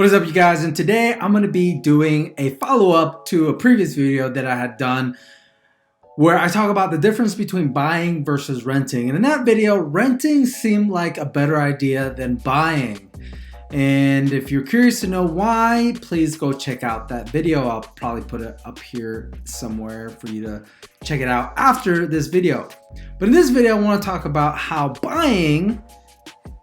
What is up, you guys? And today I'm going to be doing a follow-up to a previous video that I had done where I talk about the difference between buying versus renting. And in that video, renting seemed like a better idea than buying. And if you're curious to know why, please go check out that video. I'll probably put it up here somewhere for you to check it out after this video. But in this video, I want to talk about how buying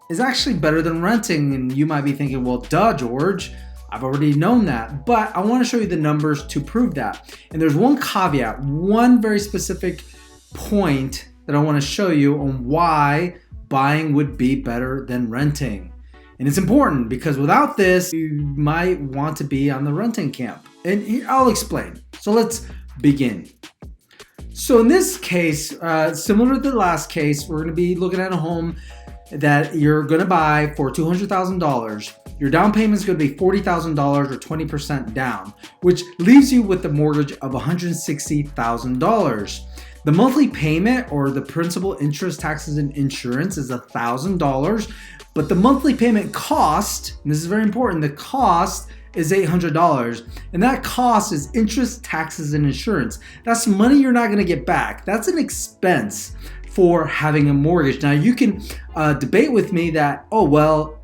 is actually better than renting. And you might be thinking, well, duh, George, I've already known that. But I want to show you the numbers to prove that. And there's one caveat, one very specific point that I want to show you on why buying would be better than renting. And it's important because without this, you might want to be on the renting camp. And here, I'll explain. So let's begin. So in this case, similar to the last case, we're going to be looking at a home that you're going to buy for $200,000. Your down payment is going to be $40,000 or 20% down, which leaves you with a mortgage of $160,000. The monthly payment or the principal, interest, taxes, and insurance is $1,000, but the monthly payment cost, and this is very important, the cost is $800, and that cost is interest, taxes, and insurance. That's money you're not going to get back. That's an expense for having a mortgage. Now you can debate with me that, oh well,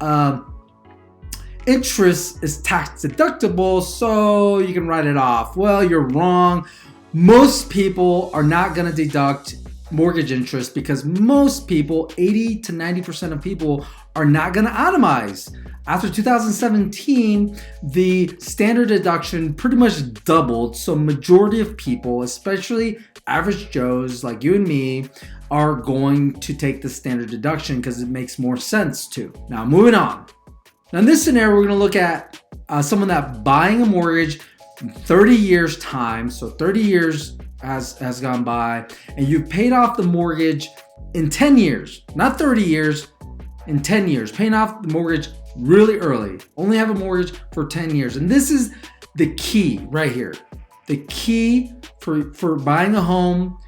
interest is tax deductible, so you can write it off. Well, you're wrong. Most people are not going to deduct mortgage interest because most people, 80 to 90% of people, are not going to itemize. After 2017, the standard deduction pretty much doubled. So majority of people, especially average Joes like you and me, are going to take the standard deduction because it makes more sense to. Now, moving on. Now, in this scenario, we're going to look at someone that buying a mortgage in 30 years time. So 30 years has gone by, and you've paid off the mortgage in 10 years, not 30 years, in 10 years, paying off the mortgage really early. Only have a mortgage for 10 years. And this is the key right here. The key for buying a home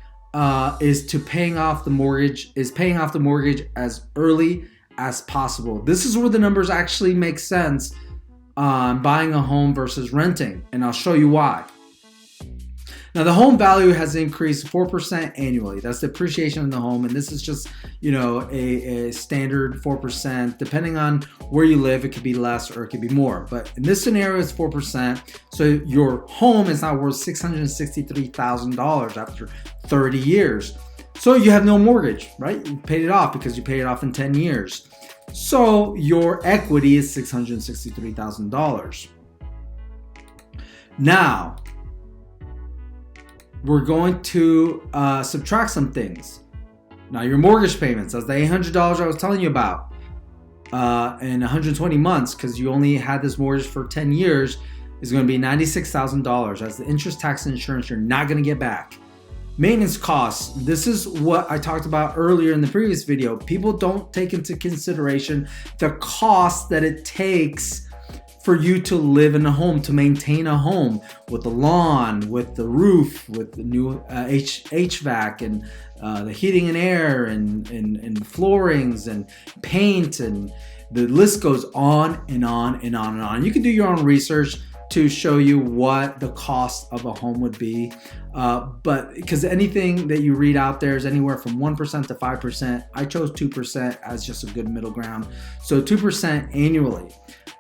is paying off the mortgage as early as possible. This is where the numbers actually make sense on buying a home versus renting, and I'll show you why. Now, the home value has increased 4% annually. That's the appreciation of the home, and this is just, a standard 4%. Depending on where you live, it could be less or it could be more. But in this scenario, it's 4%. So your home is now worth $663,000 after 30 years. So you have no mortgage, right? You paid it off because you paid it off in 10 years. So your equity is $663,000. Now, we're going to subtract some things. Now, your mortgage payments, that's the $800 I was telling you about, in 120 months, because you only had this mortgage for 10 years, is going to be $96,000. That's the interest, tax, and insurance you're not going to get back. Maintenance costs. This is what I talked about earlier in the previous video. People don't take into consideration the cost that it takes for you to live in a home, to maintain a home with the lawn, with the roof, with the new HVAC and the heating and air and floorings and paint, and the list goes on and on and on and on. You can do your own research to show you what the cost of a home would be. But because anything that you read out there is anywhere from 1% to 5%. I chose 2% as just a good middle ground. So 2% annually.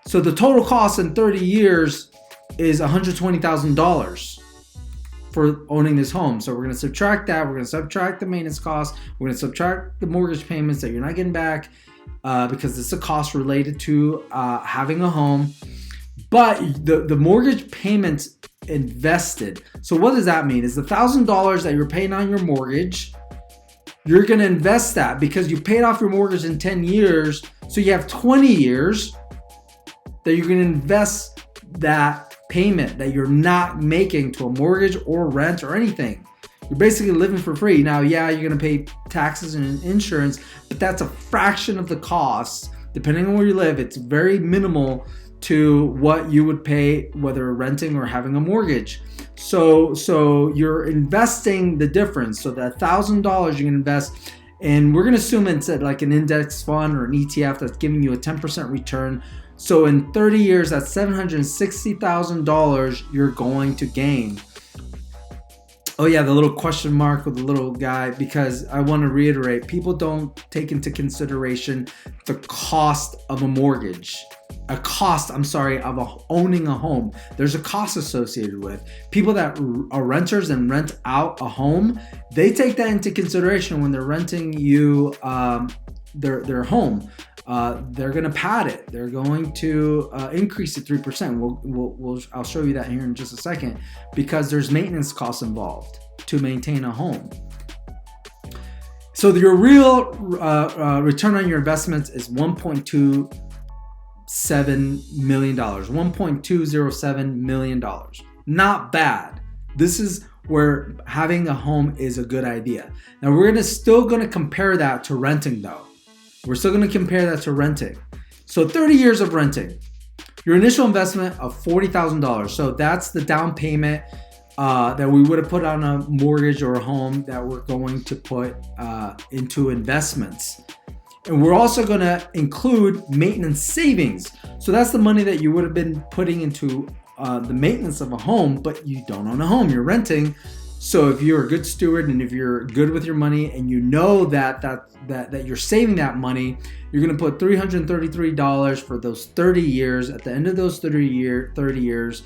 So the total cost in 30 years is $120,000 for owning this home. So we're going to subtract that. We're going to subtract the maintenance costs. We're going to subtract the mortgage payments that you're not getting back because it's a cost related to having a home. But the mortgage payments invested. So what does that mean? Is the $1,000 that you're paying on your mortgage, you're going to invest that because you paid off your mortgage in 10 years. So you have 20 years that you're going to invest that payment that you're not making to a mortgage or rent or anything. You're basically living for free. Now, yeah, you're going to pay taxes and insurance, but that's a fraction of the cost. Depending on where you live, it's very minimal to what you would pay whether renting or having a mortgage. So you're investing the difference. So that $1,000 you can invest, and we're going to assume it's like an index fund or an ETF that's giving you a 10% return So in 30 years, that's $760,000 you're going to gain. Oh yeah, the little question mark with the little guy, because I want to reiterate, people don't take into consideration the cost of a mortgage. Of owning a home. There's a cost associated with. People that are renters and rent out a home, they take that into consideration when they're renting you their home. They're going to pad it. They're going to increase it 3%. I'll show you that here in just a second, because there's maintenance costs involved to maintain a home. So your real return on your investments is $1.27 million. $1.207 million. Not bad. This is where having a home is a good idea. Now we're still going to compare that to renting though. We're still going to compare that to renting. So 30 years of renting. Your initial investment of $40,000. So that's the down payment that we would have put on a mortgage or a home that we're going to put into investments. And we're also going to include maintenance savings. So that's the money that you would have been putting into the maintenance of a home, but you don't own a home, you're renting. So if you're a good steward and if you're good with your money and you know that you're saving that money, you're going to put $333 for those 30 years. At the end of those 30 years,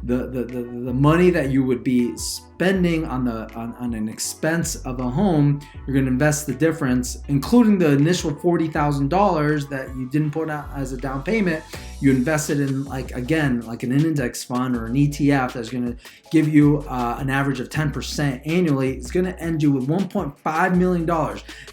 the money that you would be spending on an expense of a home, you're going to invest the difference, including the initial $40,000 that you didn't put out as a down payment. You invested in like an index fund or an ETF that's going to give you an average of 10% annually. It's going to end you with $1.5 million.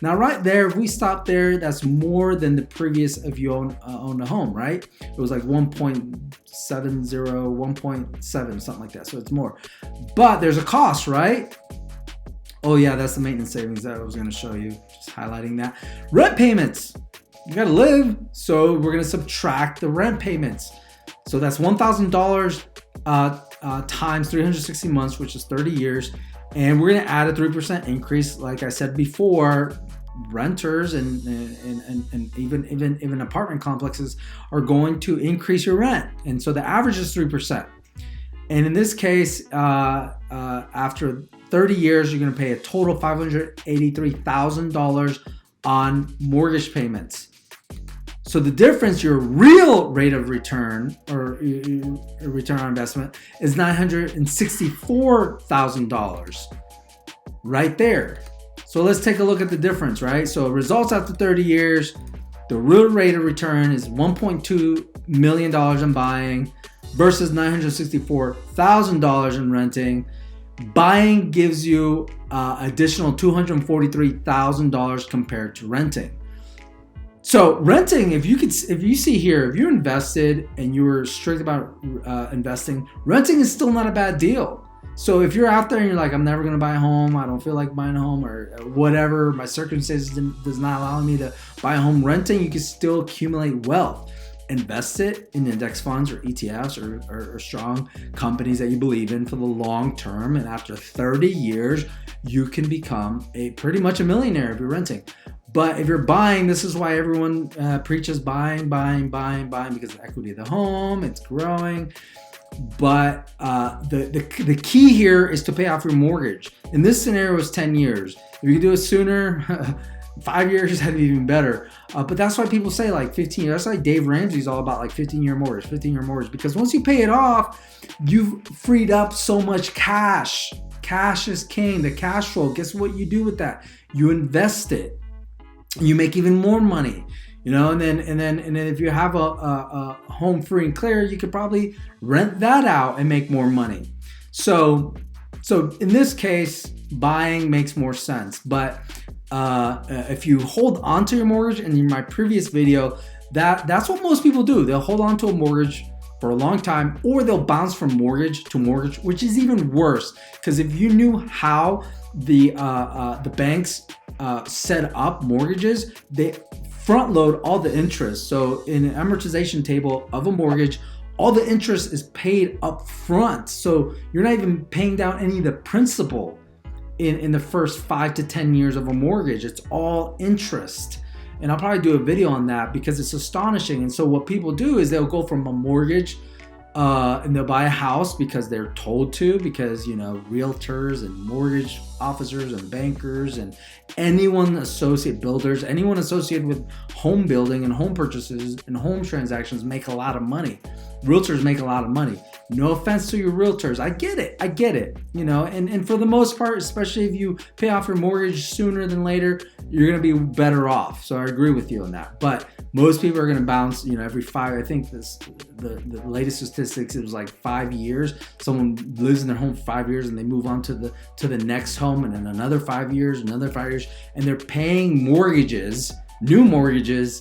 Now, right there, if we stop there, that's more than the previous if you owned a home, right? It was like 1.7, something like that. So it's more. But there's a cost, right? Oh yeah, that's the maintenance savings that I was going to show you. Just highlighting that. Rent payments. You got to live, so we're going to subtract the rent payments. So that's $1,000 times 360 months, which is 30 years. And we're going to add a 3% increase. Like I said before, renters and even apartment complexes are going to increase your rent. And so the average is 3%. And in this case, after 30 years, you're going to pay a total $583,000 on mortgage payments. So the difference, your real rate of return or return on investment is $964,000 right there. So let's take a look at the difference, right? So results after 30 years, the real rate of return is $1.2 million in buying versus $964,000 in renting. Buying gives you additional $243,000 compared to renting. So renting, if you see here, if you're invested and you were strict about investing, renting is still not a bad deal. So if you're out there and you're like, I'm never going to buy a home, I don't feel like buying a home or whatever, my circumstances does not allow me to buy a home, renting, you can still accumulate wealth. Invest it in index funds or ETFs or strong companies that you believe in for the long term. And after 30 years, you can become pretty much a millionaire if you're renting. But if you're buying, this is why everyone preaches buying, because of the equity of the home, it's growing. But the key here is to pay off your mortgage. In this scenario, it's 10 years. If you can do it sooner, 5 years, that'd be even better. But that's why people say like 15 years. That's like Dave Ramsey's all about like 15-year mortgage. Because once you pay it off, you've freed up so much cash. Cash is king, the cash flow. Guess what you do with that? You invest it. You make even more money, and then if you have a home free and clear, you could probably rent that out and make more money. So in this case, buying makes more sense. But if you hold on to your mortgage, and in my previous video, that's what most people do. They'll hold on to a mortgage for a long time, or they'll bounce from mortgage to mortgage, which is even worse. Because if you knew how the banks set up mortgages, they front load all the interest. So in an amortization table of a mortgage, all the interest is paid up front. So you're not even paying down any of the principal in the first 5 to 10 years of a mortgage. It's all interest. And I'll probably do a video on that because it's astonishing. And so what people do is they'll go from a mortgage and they'll buy a house because they're told to, because, you know, realtors and mortgage officers and bankers and anyone builders, anyone associated with home building and home purchases and home transactions make a lot of money. Realtors make a lot of money. No offense to your realtors. I get it, you know, and for the most part, especially if you pay off your mortgage sooner than later, you're going to be better off. So I agree with you on that. But most people are going to bounce, you know, every 5, I think the latest statistics, it was like 5 years. Someone lives in their home for 5 years and they move on to the next home, and then another 5 years, and they're paying mortgages, new mortgages,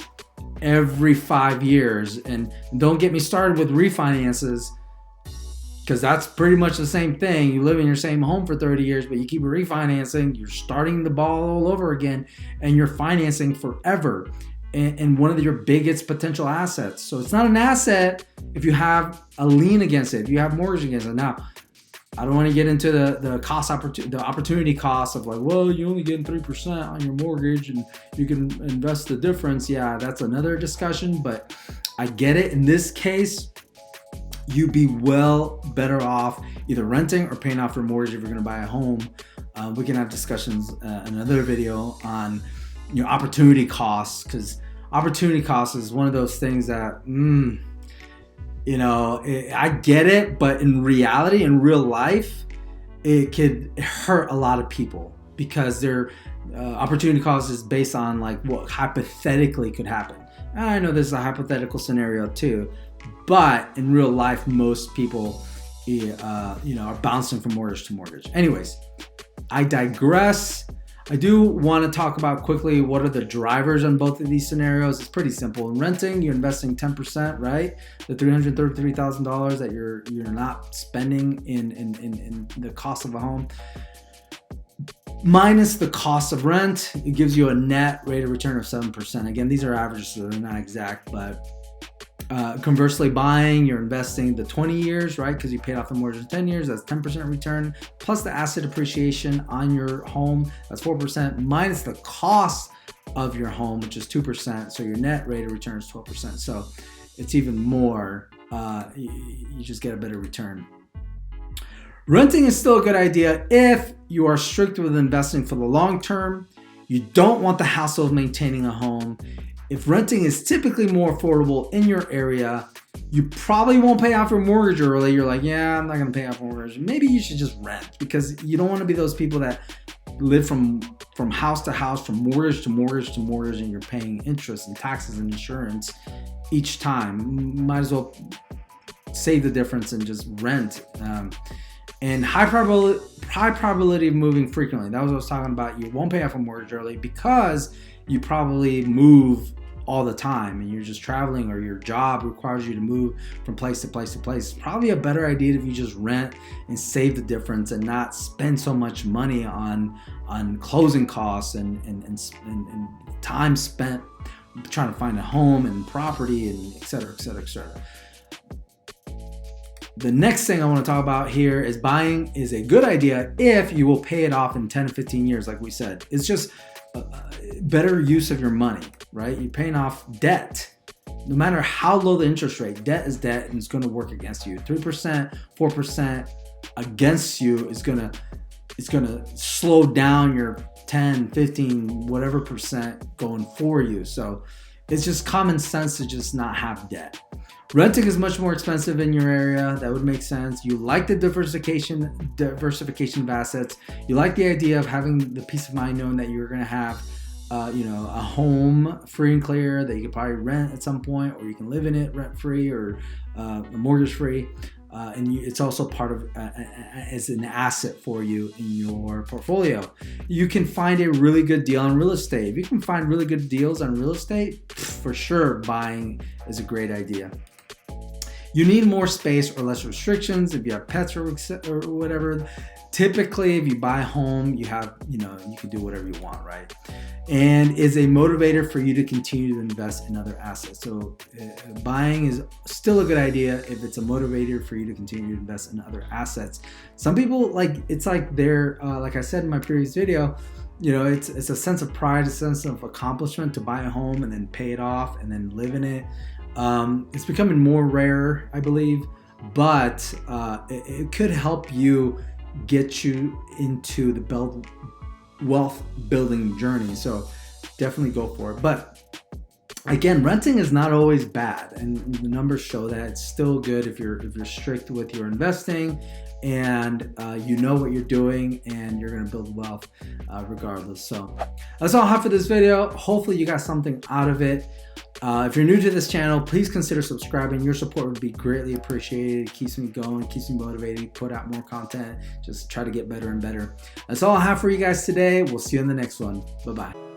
every 5 years. And don't get me started with refinances, because that's pretty much the same thing. You live in your same home for 30 years, but you keep refinancing, you're starting the ball all over again, and you're financing forever. And one of your biggest potential assets. So it's not an asset if you have a lien against it, if you have mortgage against it. Now, I don't want to get into the opportunity cost of like, well, you only get 3% on your mortgage and you can invest the difference. Yeah, that's another discussion, but I get it. In this case, you'd be well better off either renting or paying off your mortgage if you're going to buy a home. We can have discussions in another video on, you know, opportunity costs, because opportunity costs is one of those things that, you know, I get it, but in reality, in real life, it could hurt a lot of people, because their opportunity cost is based on like what hypothetically could happen. And I know this is a hypothetical scenario too, but in real life, most people, you know, are bouncing from mortgage to mortgage. Anyways, I digress. I do want to talk about quickly what are the drivers on both of these scenarios. It's pretty simple. In renting, you're investing 10%, right? The $333,000 that you're not spending in the cost of a home, minus the cost of rent, it gives you a net rate of return of 7%. Again, these are averages, so they're not exact, but conversely, buying, you're investing the 20 years, right? Because you paid off the mortgage in 10 years, that's 10% return, plus the asset appreciation on your home, that's 4%, minus the cost of your home, which is 2%. So your net rate of return is 12%. So it's even more, you just get a better return. Renting is still a good idea if you are strict with investing for the long term. You don't want the hassle of maintaining a home. If renting is typically more affordable in your area, you probably won't pay off your mortgage early. You're like, yeah, I'm not going to pay off my mortgage. Maybe you should just rent, because you don't want to be those people that live from house to house, from mortgage to mortgage to mortgage, and you're paying interest and taxes and insurance each time. Might as well save the difference and just rent. And high probability of moving frequently. That was what I was talking about. You won't pay off a mortgage early because you probably move all the time and you're just traveling, or your job requires you to move from place to place to place. It's probably a better idea if you just rent and save the difference and not spend so much money on closing costs and time spent trying to find a home and property and et cetera, et cetera, et cetera. The next thing I want to talk about here is buying is a good idea if you will pay it off in 10 to 15 years, like we said. It's just better use of your money, right? You're paying off debt. No matter how low the interest rate, debt is debt, and it's going to work against you. 3%, 4% against you is going to slow down your 10, 15, whatever percent going for you. So it's just common sense to just not have debt. Renting is much more expensive in your area. That would make sense. You like the diversification of assets. You like the idea of having the peace of mind knowing that you're going to have, a home free and clear that you could probably rent at some point, or you can live in it rent free or mortgage free. And it's also part of as an asset for you in your portfolio. You can find a really good deal on real estate. If you can find really good deals on real estate, for sure, buying is a great idea. You need more space or less restrictions if you have pets or whatever. Typically, if you buy a home, you have, you can do whatever you want, right? And is a motivator for you to continue to invest in other assets. So buying is still a good idea if it's a motivator for you to continue to invest in other assets. Some people, it's like they're, like I said in my previous video, you know, it's a sense of pride, a sense of accomplishment to buy a home and then pay it off and then live in it. It's becoming more rare, I believe, but it could help you get you into the wealth building journey. So definitely go for it. But again, renting is not always bad, and the numbers show that it's still good if you're strict with your investing and you know what you're doing and you're going to build wealth regardless. So that's all I have for this video. Hopefully you got something out of it. If you're new to this channel, please consider subscribing. Your support would be greatly appreciated. It keeps me going, keeps me motivated, put out more content, just try to get better and better. That's all I have for you guys today. We'll see you in the next one. Bye-bye.